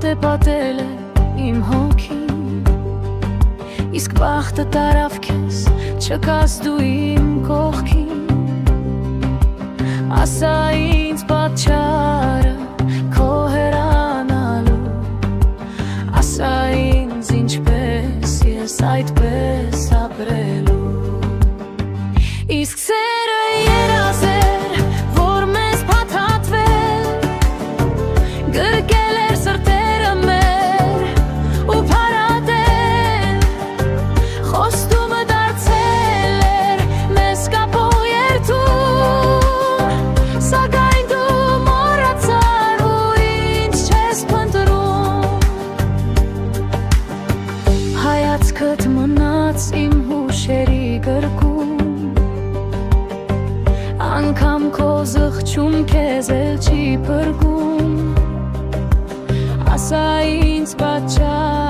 մոտ է պատել է իմ հոգին, իսկ բախտը տարավ քեզ, չկաս դու իմ կողքին։ Ասա ինձ պատճառը քո հեռանալու, ասա ինձ ինչպես ես այդպես ապրելու։ Իսկ սերը երազ էր, որ մեզ փաթաթվել, գրկել էր սրտերը մեր ու փարատել, խոստումը դարձել էր մեզ կապող երթում, սակայն դու մոռացար ու ինձ չես փնտրում։ Հայացքդ մնաց իմ հուշերի գրկում, անգամ քո զղջում քեզ էլ չի փրկում, ասա ինձ պատճառ